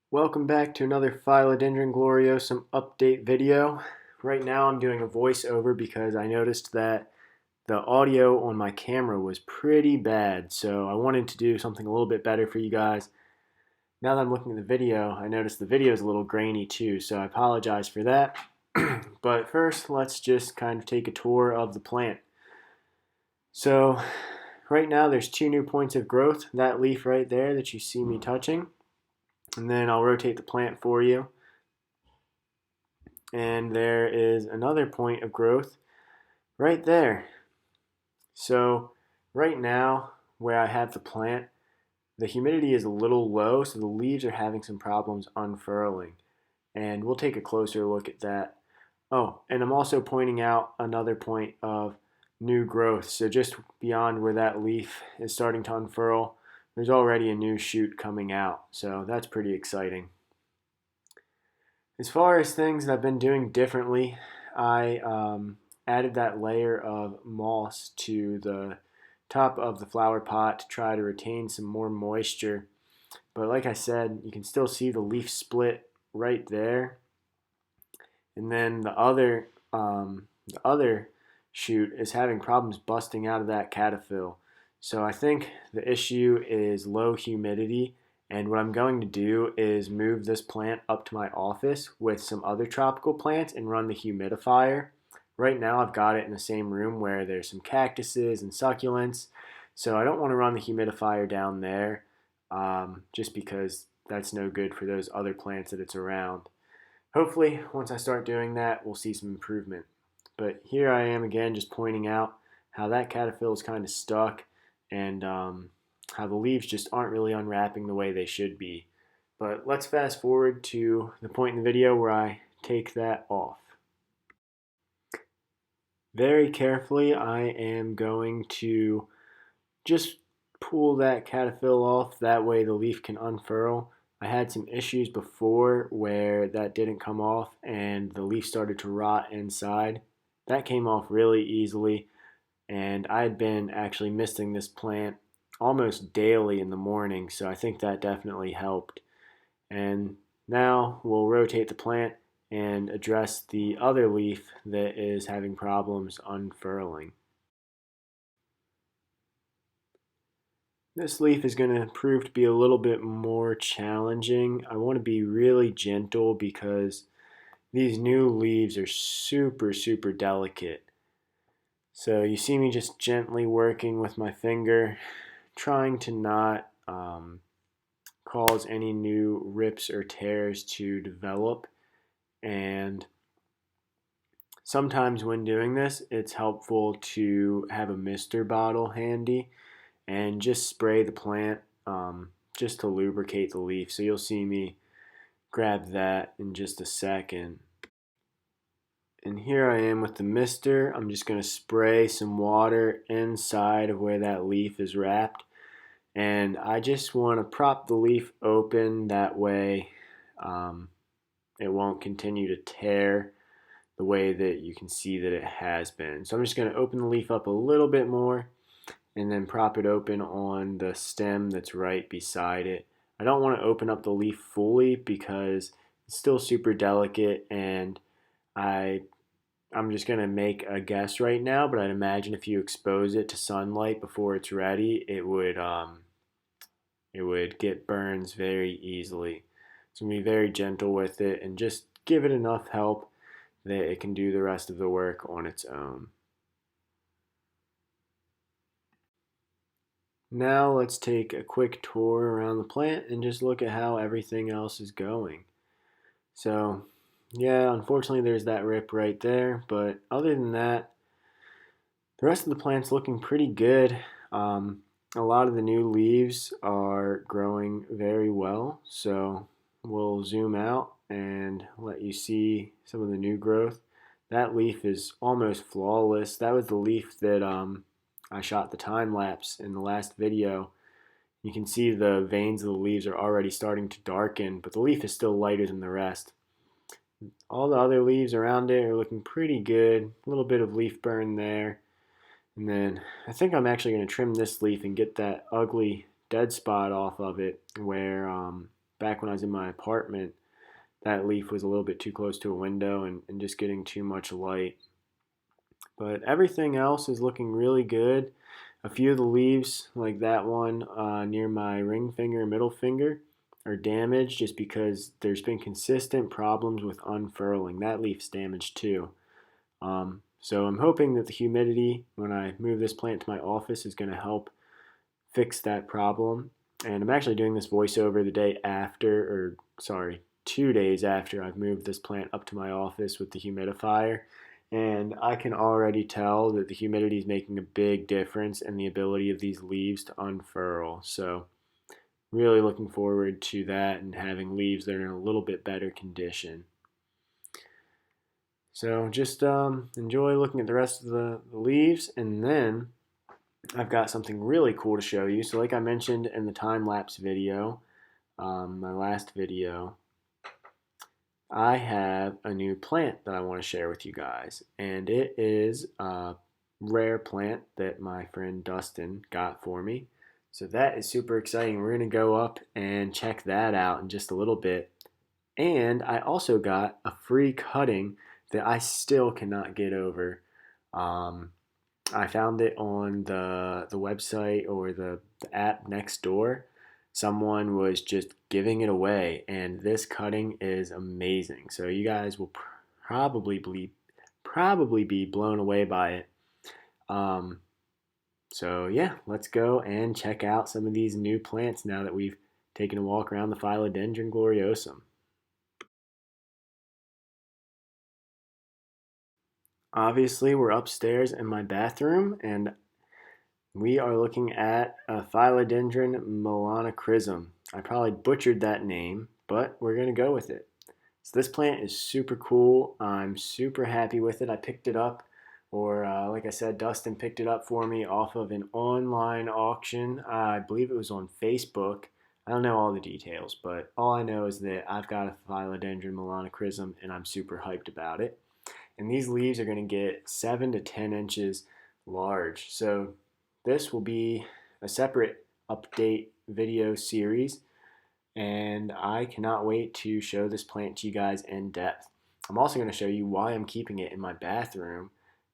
Welcome back to another Philodendron gloriosum update video. Right now I'm doing a voiceover because I noticed that the audio on my camera was pretty bad, so I wanted to do something a little bit better for you guys. Now that I'm looking at the video, I noticed the video is a little grainy too, so I apologize for that. But first, let's just kind of take a tour of the plant. So right now there's two new points of growth, that leaf right there that you see me touching. And then I'll rotate the plant for you. And there is another point of growth right there. So right now, where I have the plant, the humidity is a little low, so the leaves are having some problems unfurling. And we'll take a closer look at that. Oh, and I'm also pointing out another point of new growth. So just beyond where that leaf is starting to unfurl, there's already a new shoot coming out. So that's pretty exciting. As far as things that I've been doing differently, I added that layer of moss to the top of the flower pot to try to retain some more moisture. But like I said, you can still see the leaf split right there. And then the other shoot is having problems busting out of that caterpillar. So I think the issue is low humidity, and what I'm going to do is move this plant up to my office with some other tropical plants and run the humidifier. Right now I've got it in the same room where there's some cactuses and succulents, so I don't want to run the humidifier down there just because that's no good for those other plants that it's around. Hopefully, once I start doing that, we'll see some improvement. But here I am again just pointing out how that caterpillar is kind of stuck and how the leaves just aren't really unwrapping the way they should be. But let's fast forward to the point in the video where I take that off. Very carefully, I am going to just pull that caterpillar off. That way the leaf can unfurl. I had some issues before where that didn't come off and the leaf started to rot inside. That came off really easily, and I had been actually misting this plant almost daily in the morning, so I think that definitely helped. And now we'll rotate the plant and address the other leaf that is having problems unfurling. This leaf is going to prove to be a little bit more challenging. I want to be really gentle because these new leaves are super delicate. So you see me just gently working with my finger, trying to not cause any new rips or tears to develop. And sometimes when doing this, it's helpful to have a mister bottle handy and just spray the plant just to lubricate the leaf. So you'll see me grab that in just a second. And here I am with the mister. I'm just going to spray some water inside of where that leaf is wrapped. And I just want to prop the leaf open, that way it won't continue to tear the way that you can see that it has been. So I'm just going to open the leaf up a little bit more and then prop it open on the stem that's right beside it. I don't want to open up the leaf fully because it's still super delicate, and I'm just going to make a guess right now, but I'd imagine if you expose it to sunlight before it's ready, it would get burns very easily. So I'm going to be very gentle with it and just give it enough help that it can do the rest of the work on its own. Now let's take a quick tour around the plant and just look at how everything else is going. So yeah, unfortunately there's that rip right there, but other than that, the rest of the plant's looking pretty good. A lot of the new leaves are growing very well, so we'll zoom out and let you see some of the new growth. That leaf is almost flawless. That was the leaf that I shot the time lapse in the last video. You can see the veins of the leaves are already starting to darken, but the leaf is still lighter than the rest. All the other leaves around it are looking pretty good. A little bit of leaf burn there. And then I think I'm actually going to trim this leaf and get that ugly dead spot off of it where back when I was in my apartment, that leaf was a little bit too close to a window and just getting too much light. But everything else is looking really good. A few of the leaves, like that one near my ring finger and middle finger, are damaged just because there's been consistent problems with unfurling. That leaf's damaged too. So I'm hoping that the humidity, when I move this plant to my office, is going to help fix that problem. And I'm actually doing this voiceover the day after, or sorry, 2 days after I've moved this plant up to my office with the humidifier. And I can already tell that the humidity is making a big difference in the ability of these leaves to unfurl. So really looking forward to that and having leaves that are in a little bit better condition. So just enjoy looking at the rest of the leaves, and then I've got something really cool to show you. So like I mentioned in the time-lapse video, my last video, I have a new plant that I want to share with you guys. And it is a rare plant that my friend Dustin got for me. So that is super exciting. We're going to go up and check that out in just a little bit. And I also got a free cutting that I still cannot get over. I found it on the website or the app next door. Someone was just giving it away, and this cutting is amazing. So you guys will probably be blown away by it. Um, so yeah, let's go and check out some of these new plants now that we've taken a walk around the Philodendron gloriosum. Obviously, we're upstairs in my bathroom, and we are looking at a Philodendron melanochrysum. I probably butchered that name, but we're going to go with it. So this plant is super cool. I'm super happy with it. I picked it up, or like I said, Dustin picked it up for me off of an online auction. I believe it was on Facebook. I don't know all the details, but all I know is that I've got a Philodendron melanochrysum, and I'm super hyped about it. And these leaves are going to get 7 to 10 inches large. So this will be a separate update video series, and I cannot wait to show this plant to you guys in depth. I'm also going to show you why I'm keeping it in my bathroom,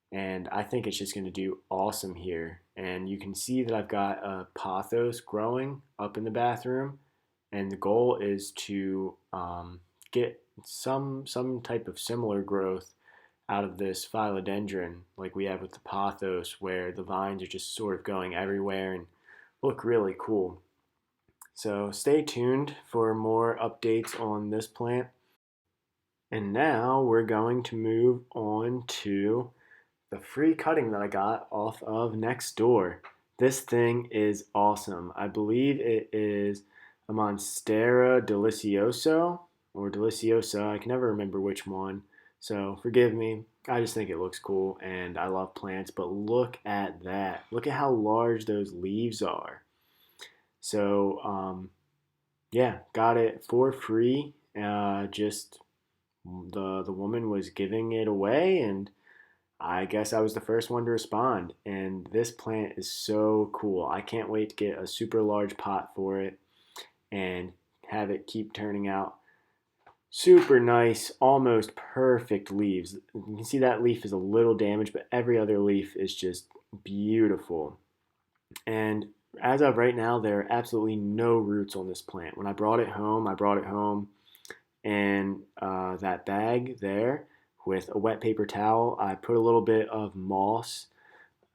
and I think it's just going to do awesome here. And you can see that I've got a pothos growing up in the bathroom, and the goal is to get some type of similar growth out of this philodendron like we have with the pothos, where the vines are just sort of going everywhere and look really cool. So stay tuned for more updates on this plant. And now we're going to move on to the free cutting that I got off of Nextdoor. This thing is awesome. I believe it is a Monstera delicioso or deliciosa. I can never remember which one. So forgive me. I just think it looks cool, and I love plants. But look at that. Look at how large those leaves are. So yeah, got it for free. Just the woman was giving it away, and I guess I was the first one to respond. And this plant is so cool. I can't wait to get a super large pot for it and have it keep turning out super nice, almost perfect leaves. You can see that leaf is a little damaged, but every other leaf is just beautiful. And as of right now, there are absolutely no roots on this plant. When I brought it home in that bag there with a wet paper towel. I put a little bit of moss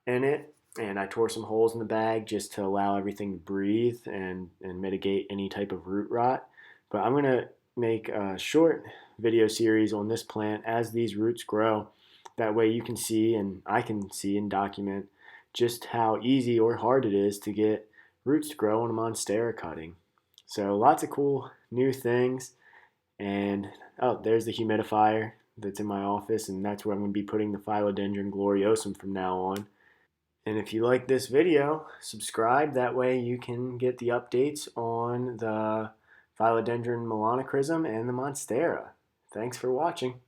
in it, and I tore some holes in the bag just to allow everything to breathe and mitigate any type of root rot. But I'm going to make a short video series on this plant as these roots grow. That way you can see, and I can see and document just how easy or hard it is to get roots to grow on a Monstera cutting. So lots of cool new things. And oh, there's the humidifier that's in my office, and that's where I'm going to be putting the Philodendron gloriosum from now on. And if you like this video, subscribe. That way you can get the updates on the Philodendron melanochrysum and the Monstera. Thanks for watching.